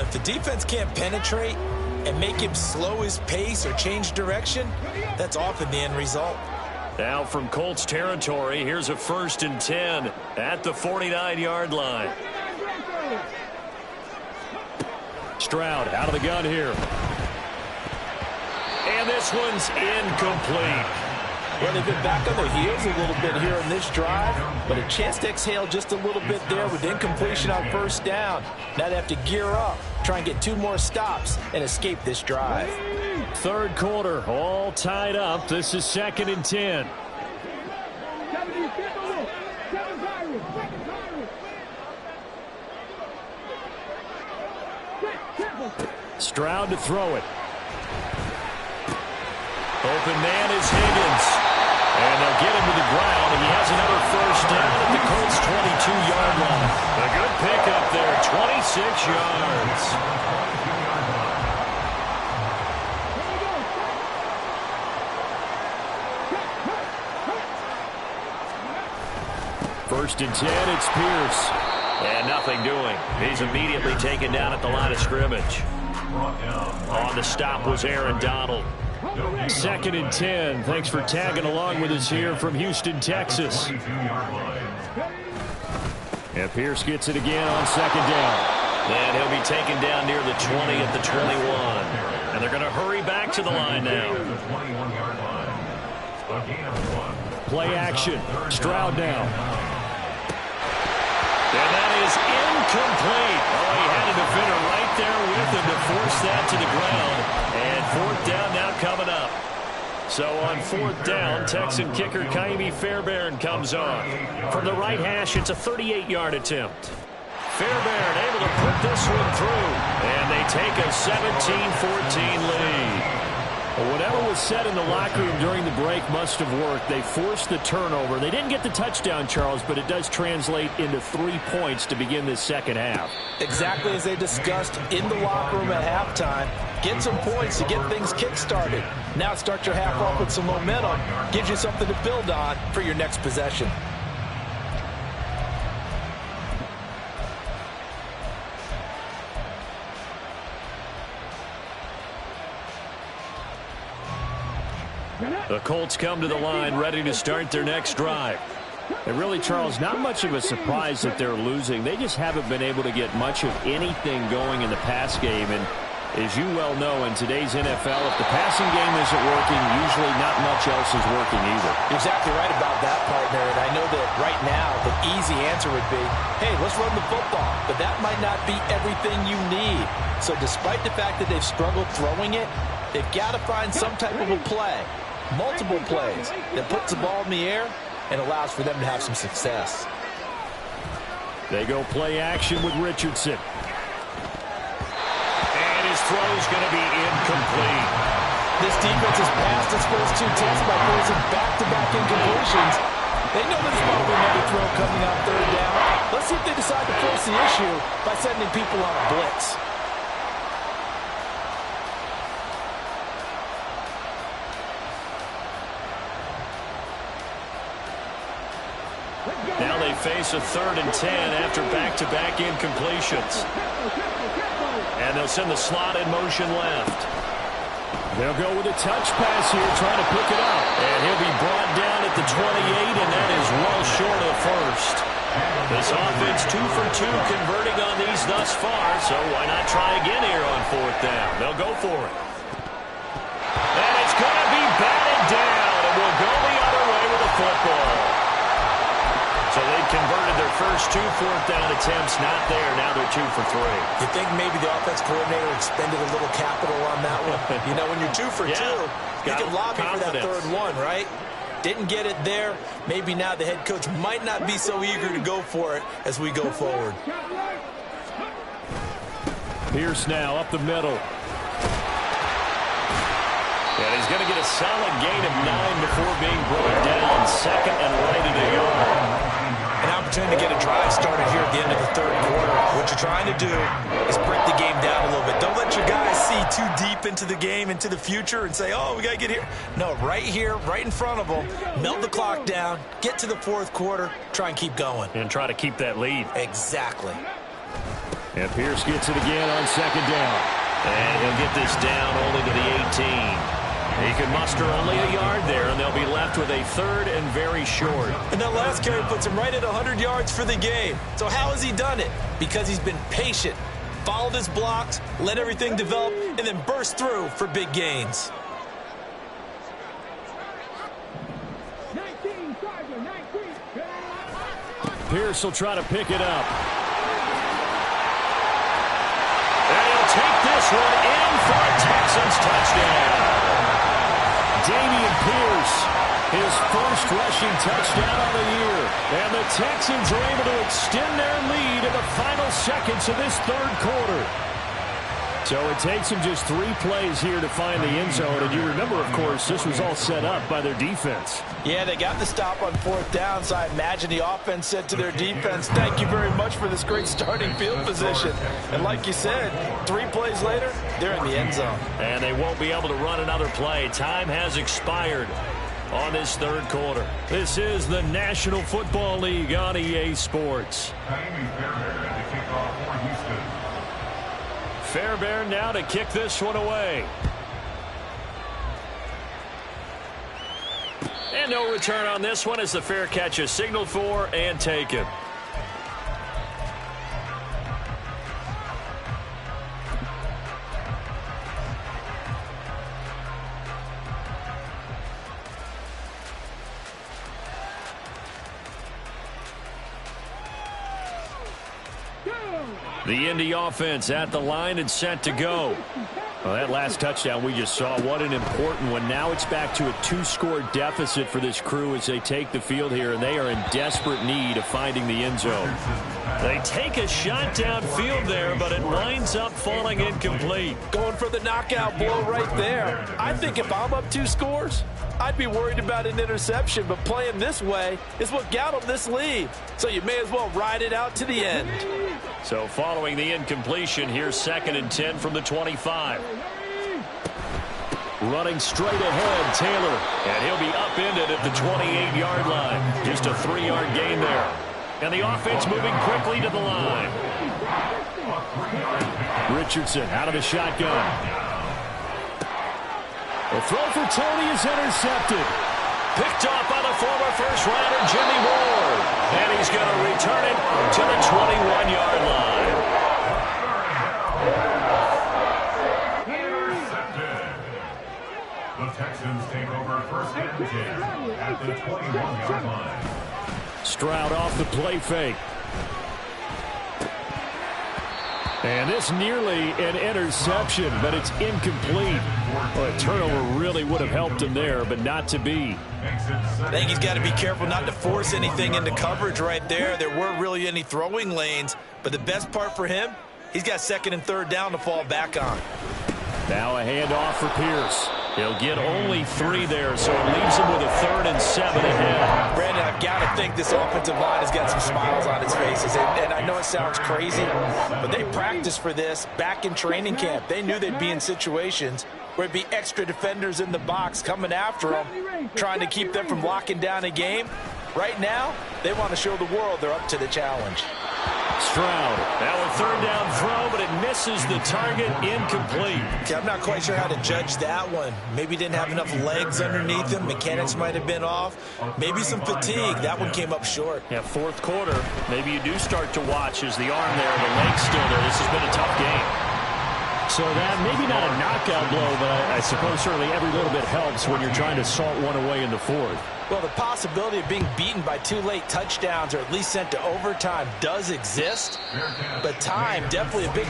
if the defense can't penetrate and make him slow his pace or change direction, that's often the end result. Now from Colts territory, here's a 1st and 10 at the 49-yard line. Stroud out of the gun here. And this one's incomplete. Well, they've been back on their heels a little bit here in this drive, but a chance to exhale just a little bit there with incompletion on 1st down. Now they have to gear up, try and get 2 more stops, and escape this drive. 3rd quarter, all tied up. This is 2nd and 10. Stroud to throw it. Open man is Higgins. And they'll get him to the ground, and he has another 1st down at the Colts' 22-yard line. A good pickup there, 26 yards. 1st and 10, it's Pierce. And nothing doing. He's immediately taken down at the line of scrimmage. On the stop was Aaron Donald. 2nd and 10. Thanks for tagging along with us here from Houston, Texas. And Pierce gets it again on 2nd down. And he'll be taken down near the 20 at the 21. And they're going to hurry back to the line now. Play action. Stroud now. And that is incomplete. Oh, he had a defender right there with him to force that to the ground. And 4th down now coming up. So on 4th down, Texan kicker Ka'imi Fairbairn comes on. From the right hash, it's a 38-yard attempt. Fairbairn able to put this one through. And they take a 17-14 lead. Well, whatever was said in the locker room during the break must have worked. They forced the turnover. They didn't get the touchdown, Charles, but it does translate into 3 points to begin this 2nd half. Exactly as they discussed in the locker room at halftime. Get some points to get things kick-started. Now start your half off with some momentum. Gives you something to build on for your next possession. The Colts come to the line ready to start their next drive. And really, Charles, not much of a surprise that they're losing. They just haven't been able to get much of anything going in the pass game. And as you well know, in today's NFL, if the passing game isn't working, usually not much else is working either. You're exactly right about that, partner. And I know that right now the easy answer would be, hey, let's run the football. But that might not be everything you need. So despite the fact that they've struggled throwing it, they've got to find some type of a play. Multiple plays that puts the ball in the air and allows for them to have some success. They go play action with Richardson. And his throw's going to be incomplete. This defense has passed its first 2 tests by forcing back-to-back incompletions. They know there's probably another throw coming on 3rd down. Let's see if they decide to force the issue by sending people on a blitz. Now they face a 3rd and 10 after back-to-back incompletions. And they'll send the slot in motion left. They'll go with a touch pass here, trying to pick it up. And he'll be brought down at the 28, and that is well short of 1st. This offense 2 for 2 converting on these thus far, so why not try again here on 4th down? They'll go for it. And it's going to be batted down, and we'll go the other way with the football. So they converted their first 2 4th down attempts. Not there. Now they're 2 for 3. You think maybe the offense coordinator expended a little capital on that one? You know, when you're 2 for 2, you can lobby for that 3rd one, right? Didn't get it there. Maybe now the head coach might not be so eager to go for it as we go forward. Pierce now up the middle. And he's going to get a solid gain of 9 before being brought down. 2nd and right at the yard. An opportunity to get a drive started here at the end of the 3rd quarter. What you're trying to do is break the game down a little bit. Don't let your guys see too deep into the game, into the future, and say, oh, we got to get here. No, right here, right in front of them, melt the clock down, get to the 4th quarter, try and keep going. And try to keep that lead. Exactly. And Pierce gets it again on second down. And he'll get this down only to the 18. He can muster only a yard there, and they'll be left with a third and very short. And that last carry puts him right at 100 yards for the game. So how has he done it? Because he's been patient, followed his blocks, let everything develop, and then burst through for big gains. Pierce will try to pick it up. And he'll take this one in for a Texans touchdown. Dameon Pierce, his first rushing touchdown of the year. And the Texans are able to extend their lead in the final seconds of this third quarter. So it takes them just 3 plays here to find the end zone. And you remember, of course, this was all set up by their defense. Yeah, they got the stop on 4th down, so I imagine the offense said to their defense, thank you very much for this great starting field position. And like you said, 3 plays later, they're in the end zone. And they won't be able to run another play. Time has expired on this third quarter. This is the National Football League on EA Sports. Fairbairn now to kick this one away. And no return on this one as the fair catch is signaled for and taken. The Indy offense at the line and set to go. Well, that last touchdown we just saw, what an important one. Now it's back to a 2-score deficit for this crew as they take the field here, and they are in desperate need of finding the end zone. They take a shot downfield there, but it winds up falling incomplete. Going for the knockout blow right there. I think if I'm up 2 scores, I'd be worried about an interception, but playing this way is what got them this lead. So you may as well ride it out to the end. So following the incompletion, here's 2nd and 10 from the 25. Running straight ahead, Taylor. And he'll be upended at the 28-yard line. Just a 3-yard gain there. And the offense moving quickly to the line. Richardson out of the shotgun. The throw for Tony is intercepted. Picked off by the former first-rounder Jimmy Ward. And he's going to return it to the 21-yard line. Intercepted. The Texans take over 1st and 10 at the 21-yard line. Stroud off the play fake. And this nearly an interception, but it's incomplete. Well, a turnover really would have helped him there, but not to be. I think he's got to be careful not to force anything into coverage right there. There weren't really any throwing lanes, but the best part for him, he's got 2nd and 3rd down to fall back on. Now a handoff for Pierce. He'll get only 3 there, so it leaves him with a 3rd and 7 ahead. Brandon, I've got to think this offensive line has got some smiles on its faces. And I know it sounds crazy, but they practiced for this back in training camp. They knew they'd be in situations where it'd be extra defenders in the box coming after them, trying to keep them from locking down a game. Right now, they want to show the world they're up to the challenge. Stroud. Now a 3rd down throw, but it misses the target, incomplete. Okay, I'm not quite sure how to judge that one. Maybe didn't have enough legs underneath him. Mechanics might have been off. Maybe some fatigue. That one came up short. Yeah, 4th quarter. Maybe you do start to watch as the arm there, the leg's still there. This has been a tough game. So that maybe not a knockout blow, but I suppose certainly every little bit helps when you're trying to salt one away in the 4th. Well, the possibility of being beaten by 2 late touchdowns or at least sent to overtime does exist, but time definitely a big